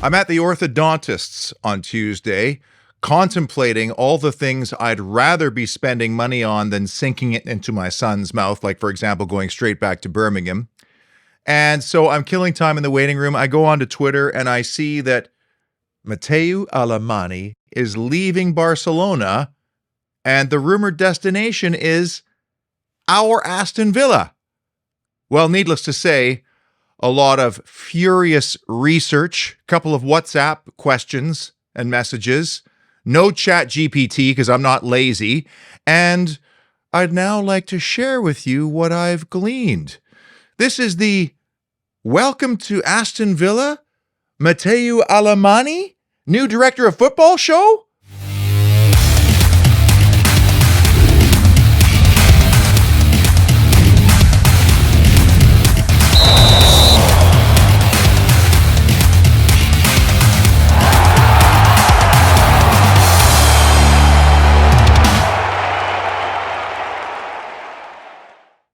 I'm at the orthodontist's on Tuesday, contemplating all the things I'd rather be spending money on than sinking it into my son's mouth, like, for example, going straight back to Birmingham. And so I'm killing time in the waiting room. I go onto Twitter and I see that Mateu Alemany is leaving Barcelona, and the rumored destination is our Aston Villa. Well, needless to say, a lot of furious research, a couple of WhatsApp questions and messages, no chat GPT because I'm not lazy, and I'd now like to share with you what I've gleaned. This is the Welcome to Aston Villa, Mateu Alemany, new director of football show?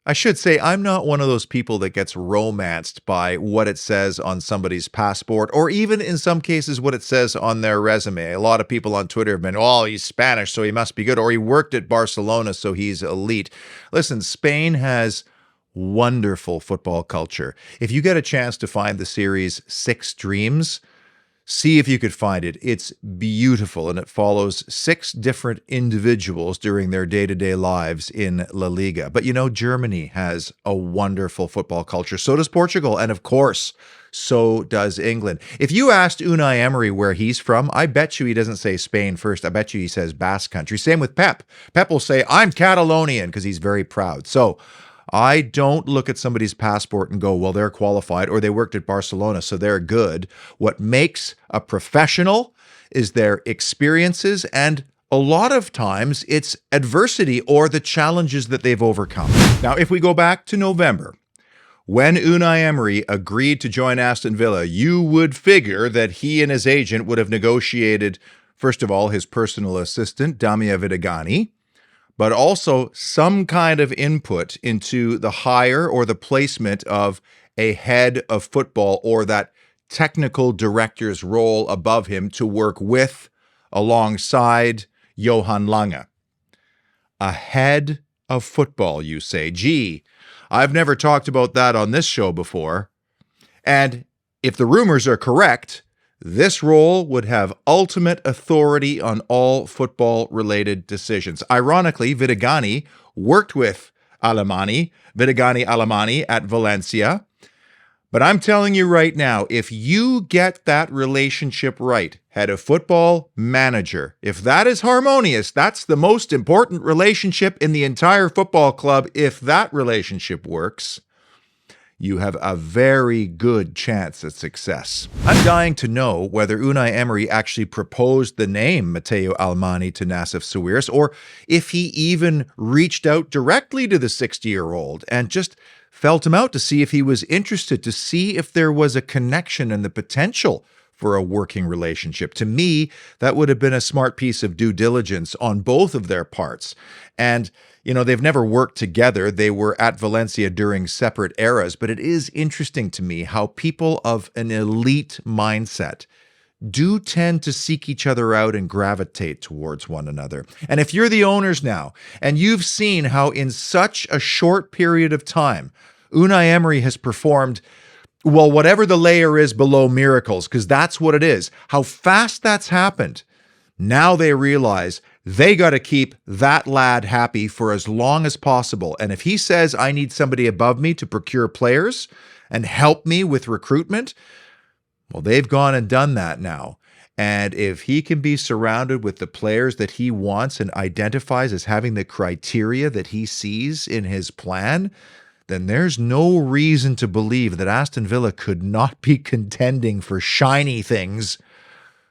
I should say, I'm not one of those people that gets romanced by what it says on somebody's passport, or even in some cases what it says on their resume. A lot of people on Twitter have been, oh, he's Spanish, so he must be good, or he worked at Barcelona, so he's elite. Listen, Spain has wonderful football culture. If you get a chance to find the series Six Dreams, see if you could find it. It's beautiful, and it follows 6 different individuals during their day-to-day lives in La Liga. But you know, Germany has a wonderful football culture. So does Portugal, and of course, so does England. If you asked Unai Emery where he's from, I bet you he doesn't say Spain first. I bet you he says Basque Country. Same with Pep. Pep will say, I'm Catalonian, because he's very proud. So I don't look at somebody's passport and go, well, they're qualified, or they worked at Barcelona, so they're good. What makes a professional is their experiences, and a lot of times it's adversity or the challenges that they've overcome. Now, if we go back to November, when Unai Emery agreed to join Aston Villa, you would figure that he and his agent would have negotiated, first of all, his personal assistant, Damia Vidagani, but also some kind of input into the hire or the placement of a head of football or that technical director's role above him to work with, alongside Johan Lange. A head of football, you say. Gee, I've never talked about that on this show before. And if the rumors are correct, this role would have ultimate authority on all football-related decisions. Ironically, Vidagani worked with Alemany, Alemany at Valencia. But I'm telling you right now, if you get that relationship right, head of football, manager, if that is harmonious, that's the most important relationship in the entire football club. If that relationship works, you have a very good chance at success. I'm dying to know whether Unai Emery actually proposed the name Mateu Alemany to Nassif Sawiris, or if he even reached out directly to the 60-year-old and just felt him out to see if he was interested, to see if there was a connection and the potential for a working relationship. To me, that would have been a smart piece of due diligence on both of their parts. And you know, they've never worked together. They were at Valencia during separate eras, but it is interesting to me how people of an elite mindset do tend to seek each other out and gravitate towards one another. And if you're the owners now, and you've seen how in such a short period of time, Unai Emery has performed, well, whatever the layer is below miracles, because that's what it is, how fast that's happened, now they realize they got to keep that lad happy for as long as possible. And if he says, I need somebody above me to procure players and help me with recruitment, well, they've gone and done that now. And if he can be surrounded with the players that he wants and identifies as having the criteria that he sees in his plan, then there's no reason to believe that Aston Villa could not be contending for shiny things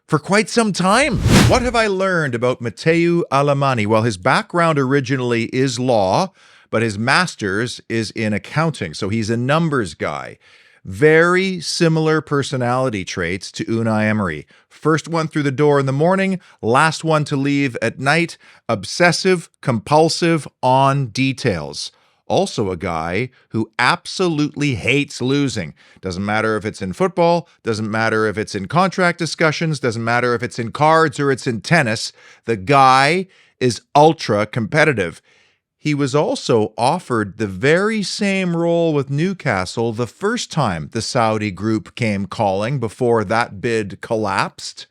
for quite some time. What have I learned about Mateu Alemany? Well, his background originally is law, but his master's is in accounting, so he's a numbers guy. Very similar personality traits to Unai Emery. First one through the door in the morning, last one to leave at night. Obsessive, compulsive on details. Also a guy who absolutely hates losing. Doesn't matter if it's in football, doesn't matter if it's in contract discussions, doesn't matter if it's in cards or it's in tennis. The guy is ultra competitive. He was also offered the very same role with Newcastle the first time the Saudi group came calling before that bid collapsed.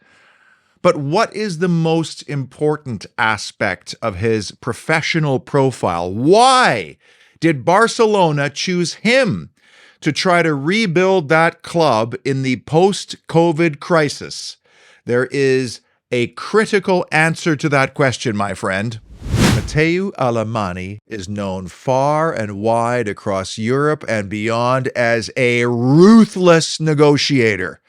But what is the most important aspect of his professional profile? Why did Barcelona choose him to try to rebuild that club in the post-COVID crisis? There is a critical answer to that question, my friend. Mateu Alemany is known far and wide across Europe and beyond as a ruthless negotiator.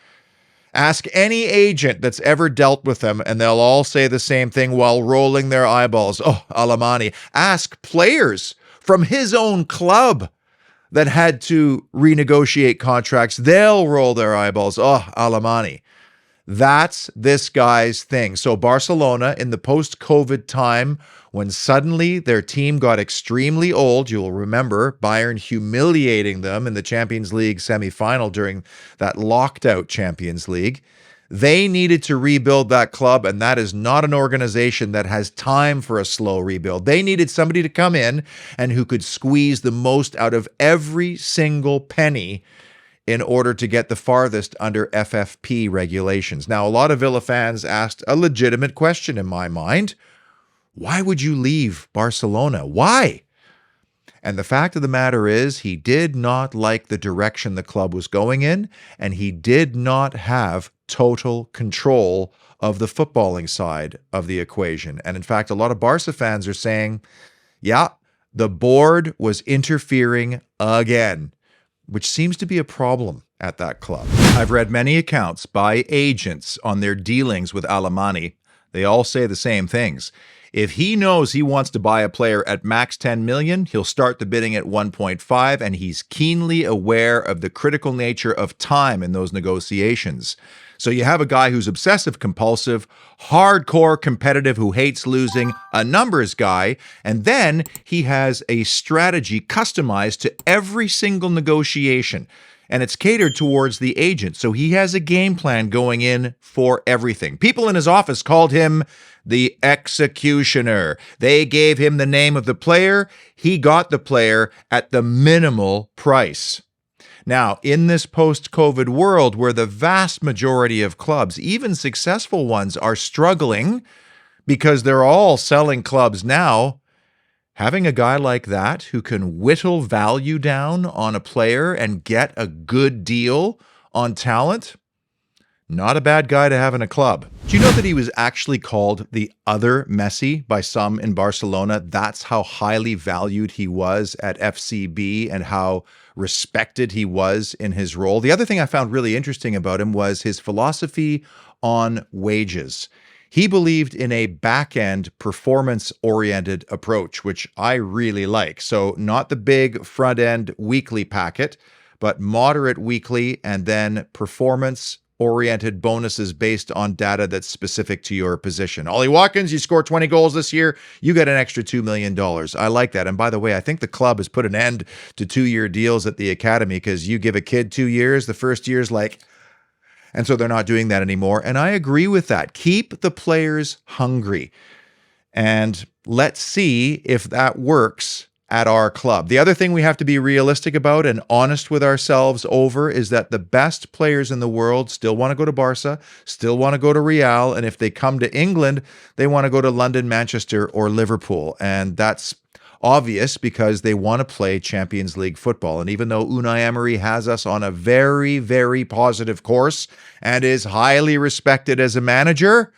Ask any agent that's ever dealt with him, and they'll all say the same thing while rolling their eyeballs. Oh, Alemany. Ask players from his own club that had to renegotiate contracts. They'll roll their eyeballs. Oh, Alemany. That's this guy's thing. So Barcelona, in the post-COVID time, when suddenly their team got extremely old, you'll remember Bayern humiliating them in the Champions League semifinal during that locked-out Champions League. They needed to rebuild that club, and that is not an organization that has time for a slow rebuild. They needed somebody to come in and who could squeeze the most out of every single penny in order to get the farthest under FFP regulations. Now, a lot of Villa fans asked a legitimate question in my mind. Why would you leave Barcelona? Why? And the fact of the matter is, he did not like the direction the club was going in, and he did not have total control of the footballing side of the equation. And in fact, a lot of Barca fans are saying, yeah, the board was interfering again, which seems to be a problem at that club. I've read many accounts by agents on their dealings with Alemany. They all say the same things. If he knows he wants to buy a player at max 10 million, he'll start the bidding at 1.5, and he's keenly aware of the critical nature of time in those negotiations. So you have a guy who's obsessive compulsive, hardcore competitive, who hates losing, a numbers guy, and then he has a strategy customized to every single negotiation. And it's catered towards the agent. So he has a game plan going in for everything. People in his office called him the executioner. They gave him the name of the player. He got the player at the minimal price. Now, in this post-COVID world where the vast majority of clubs, even successful ones, are struggling because they're all selling clubs now, having a guy like that who can whittle value down on a player and get a good deal on talent, not a bad guy to have in a club. Do you know that he was actually called the other Messi by some in Barcelona? That's how highly valued he was at FCB and how respected he was in his role. The other thing I found really interesting about him was his philosophy on wages. He believed in a back-end, performance-oriented approach, which I really like. So not the big front-end weekly packet, but moderate weekly and then performance-oriented bonuses based on data that's specific to your position. Ollie Watkins, you scored 20 goals this year, you get an extra $2 million. I like that. And by the way, I think the club has put an end to 2-year deals at the academy because you give a kid 2 years, the first year's like... And so they're not doing that anymore. And I agree with that. Keep the players hungry. And let's see if that works at our club. The other thing we have to be realistic about and honest with ourselves over is that the best players in the world still want to go to Barca, still want to go to Real. And if they come to England, they want to go to London, Manchester, or Liverpool. And that's obvious because they want to play Champions League football. And even though Unai Emery has us on a very, very positive course and is highly respected as a manager,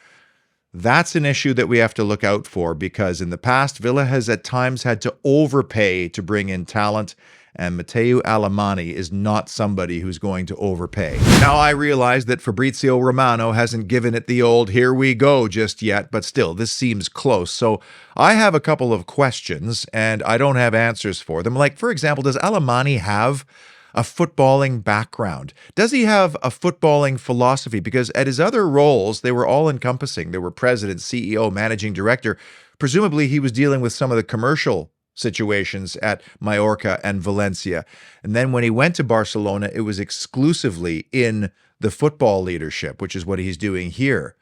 that's an issue that we have to look out for because in the past, Villa has at times had to overpay to bring in talent. And Mateu Alemany is not somebody who's going to overpay. Now, I realize that Fabrizio Romano hasn't given it the old here we go just yet, but still, this seems close. So I have a couple of questions, and I don't have answers for them. Like, for example, does Alemany have a footballing background? Does he have a footballing philosophy? Because at his other roles, they were all encompassing. They were president, CEO, managing director. Presumably, he was dealing with some of the commercial situations at Mallorca and Valencia. And then when he went to Barcelona, it was exclusively in the football leadership, which is what he's doing here.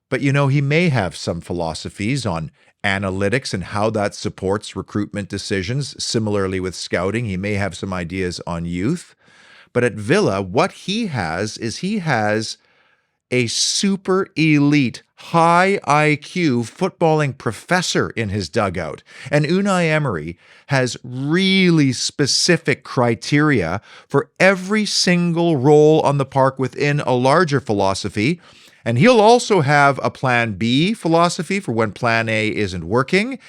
But he may have some philosophies on analytics and how that supports recruitment decisions. Similarly with scouting, he may have some ideas on youth. But at Villa, what he has is a super elite, high IQ footballing professor in his dugout. And Unai Emery has really specific criteria for every single role on the park within a larger philosophy. And he'll also have a plan B philosophy for when plan A isn't working.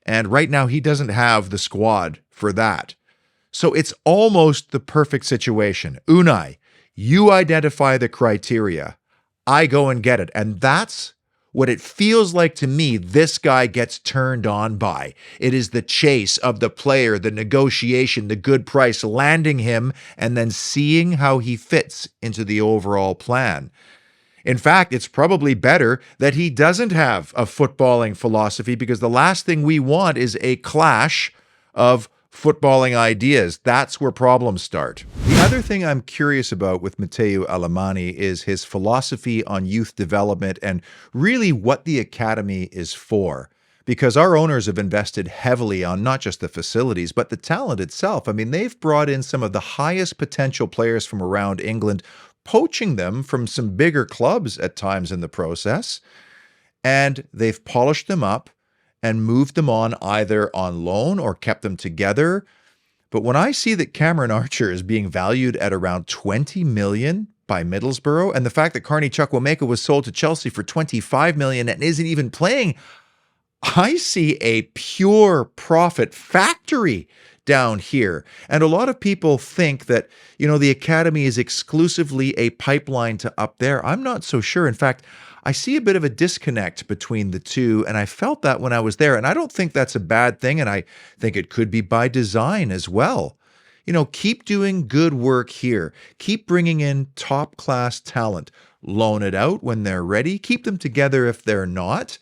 And right now, he doesn't have the squad for that. So it's almost the perfect situation. Unai, you identify the criteria. I go and get it. And that's what it feels like to me this guy gets turned on by. It is the chase of the player, the negotiation, the good price, landing him, and then seeing how he fits into the overall plan. In fact, it's probably better that he doesn't have a footballing philosophy, because the last thing we want is a clash of footballing ideas. That's where problems start. The other thing I'm curious about with Mateu Alemany is his philosophy on youth development and really what the academy is for. Because our owners have invested heavily on not just the facilities, but the talent itself. I mean, they've brought in some of the highest potential players from around England, poaching them from some bigger clubs at times in the process. And they've polished them up and moved them on either on loan or kept them together. But when I see that Cameron Archer is being valued at around 20 million by Middlesbrough, and the fact that Carney Chukwuemeka was sold to Chelsea for 25 million and isn't even playing, I see a pure profit factory down here. And a lot of people think that, the academy is exclusively a pipeline to up there. I'm not so sure. In fact, I see a bit of a disconnect between the two, and I felt that when I was there. And I don't think that's a bad thing, and I think it could be by design as well. Keep doing good work here. Keep bringing in top-class talent. Loan it out when they're ready. Keep them together if they're not.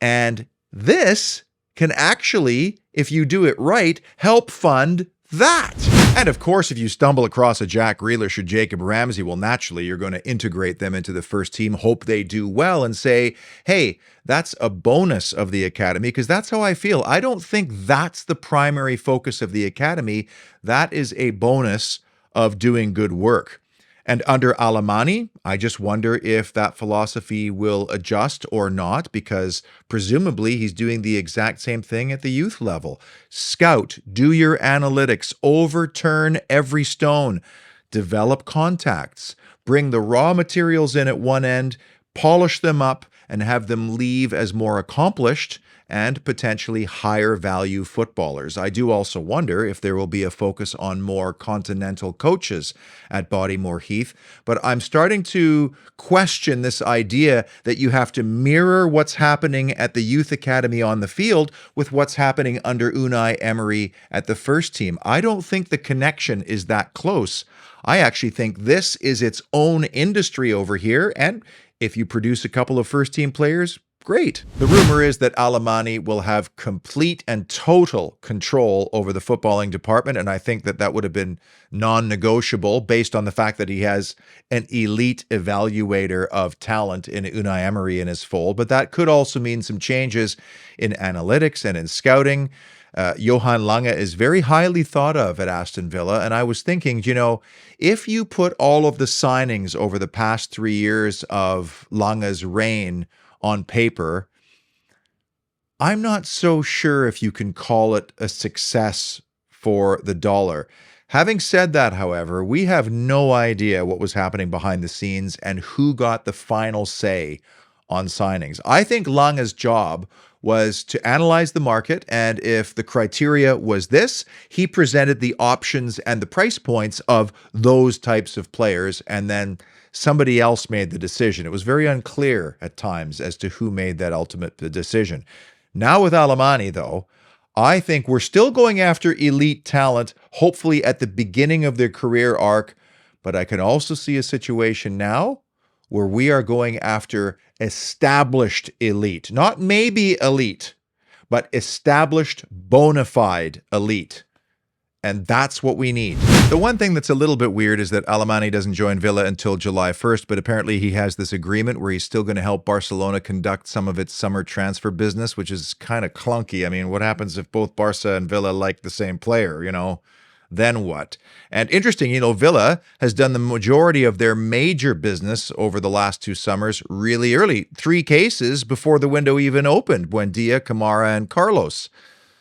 And this can actually, if you do it right, help fund that. And of course, if you stumble across a Jack Grealish or Jacob Ramsey, well, naturally, you're going to integrate them into the first team, hope they do well, and say, hey, that's a bonus of the academy, because that's how I feel. I don't think that's the primary focus of the academy. That is a bonus of doing good work. And under Alemany, I just wonder if that philosophy will adjust or not, because presumably he's doing the exact same thing at the youth level. Scout, do your analytics, overturn every stone, develop contacts, bring the raw materials in at one end, polish them up, and have them leave as more accomplished and potentially higher value footballers. I do also wonder if there will be a focus on more continental coaches at Bodymoor Heath, but I'm starting to question this idea that you have to mirror what's happening at the youth academy on the field with what's happening under Unai Emery at the first team. I don't think the connection is that close. I actually think this is its own industry over here, and if you produce a couple of first-team players, great. The rumor is that Alemany will have complete and total control over the footballing department, and I think that that would have been non-negotiable based on the fact that he has an elite evaluator of talent in Unai Emery in his fold. But that could also mean some changes in analytics and in scouting. Johan Lange is very highly thought of at Aston Villa, and I was thinking, if you put all of the signings over the past 3 years of Lange's reign on paper, I'm not so sure if you can call it a success for the dollar. Having said that, however, we have no idea what was happening behind the scenes and who got the final say on signings. I think Lange's job was to analyze the market, and if the criteria was this, he presented the options and the price points of those types of players, and then somebody else made the decision. It was very unclear at times as to who made that ultimate decision. Now with Alemany, though, I think we're still going after elite talent, hopefully at the beginning of their career arc, but I can also see a situation now where we are going after established elite, not maybe elite, but established, bona fide elite. And that's what we need. The one thing that's a little bit weird is that Alemany doesn't join Villa until July 1st, but apparently he has this agreement where he's still going to help Barcelona conduct some of its summer transfer business, which is kind of clunky. I mean, what happens if both Barca and Villa like the same player, Then what? And interesting, Villa has done the majority of their major business over the last 2 summers really early. 3 cases before the window even opened: Buendia, Camara, and Carlos.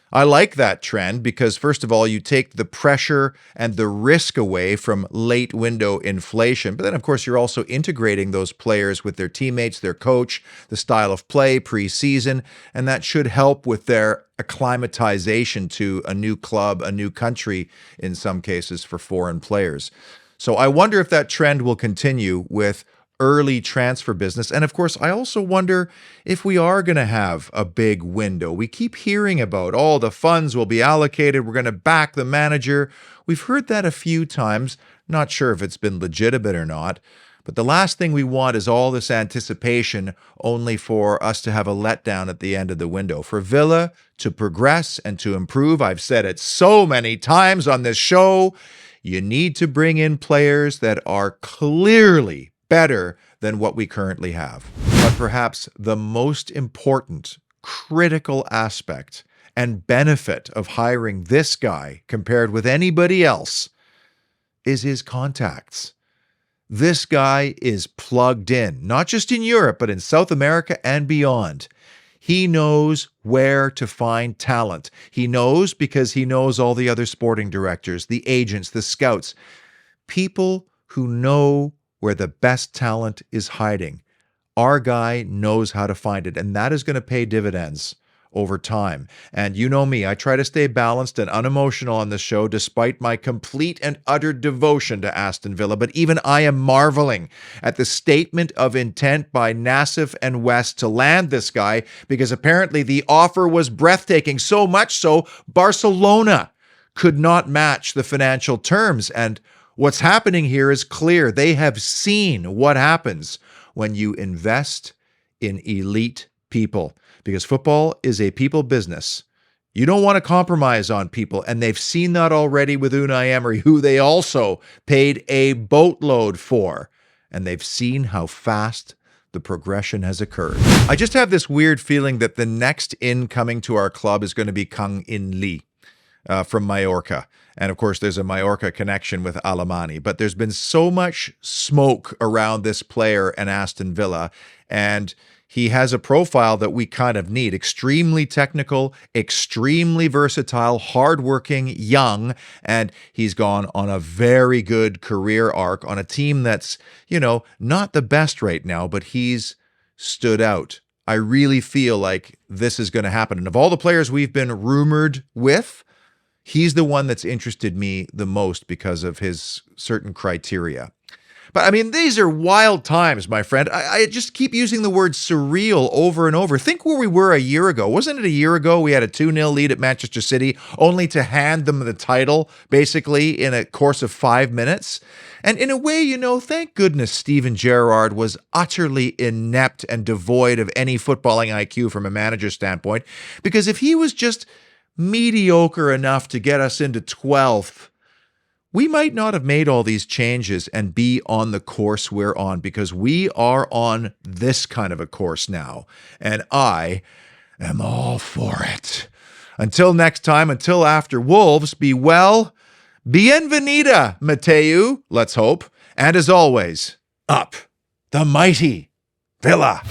I like that trend because, first of all, you take the pressure and the risk away from late window inflation. But then, of course, you're also integrating those players with their teammates, their coach, the style of play pre-season, and that should help with their acclimatization to a new club, a new country, in some cases for foreign players. So I wonder if that trend will continue with early transfer business. And of course, I also wonder if we are going to have a big window. We keep hearing about, the funds will be allocated, we're going to back the manager. We've heard that a few times. Not sure if it's been legitimate or not. But the last thing we want is all this anticipation only for us to have a letdown at the end of the window. For Villa to progress and to improve, I've said it so many times on this show, you need to bring in players that are clearly better than what we currently have. But perhaps the most important, critical aspect and benefit of hiring this guy compared with anybody else is his contacts. This guy is plugged in, not just in Europe, but in South America and beyond. He knows where to find talent. He knows because he knows all the other sporting directors, the agents, the scouts, people who know where the best talent is hiding. Our guy knows how to find it, and that is going to pay dividends over time. And you know me, I try to stay balanced and unemotional on this show despite my complete and utter devotion to Aston Villa. But even I am marveling at the statement of intent by Nassif and West to land this guy, because apparently the offer was breathtaking, so much so Barcelona could not match the financial terms. And what's happening here is clear. They have seen what happens when you invest in elite people, because football is a people business. You don't want to compromise on people, and they've seen that already with Unai Emery, who they also paid a boatload for, and they've seen how fast the progression has occurred. I just have this weird feeling that the next in coming to our club is going to be Kang In Lee from Mallorca. And of course, there's a Mallorca connection with Alemany. But there's been so much smoke around this player and Aston Villa. And he has a profile that we kind of need. Extremely technical, extremely versatile, hardworking, young. And he's gone on a very good career arc on a team that's, not the best right now, but he's stood out. I really feel like this is going to happen. And of all the players we've been rumored with, he's the one that's interested me the most because of his certain criteria. But I mean, these are wild times, my friend. I just keep using the word surreal over and over. Think where we were a year ago. Wasn't it a year ago we had a 2-0 lead at Manchester City, only to hand them the title, basically, in a course of 5 minutes? And in a way, thank goodness Steven Gerrard was utterly inept and devoid of any footballing IQ from a manager standpoint, because if he was just mediocre enough to get us into 12th, we might not have made all these changes and be on the course we're on, because we are on this kind of a course now, and I am all for it. Until next time, until after Wolves, be well, bienvenida, Mateu, let's hope, and as always, up the mighty Villa.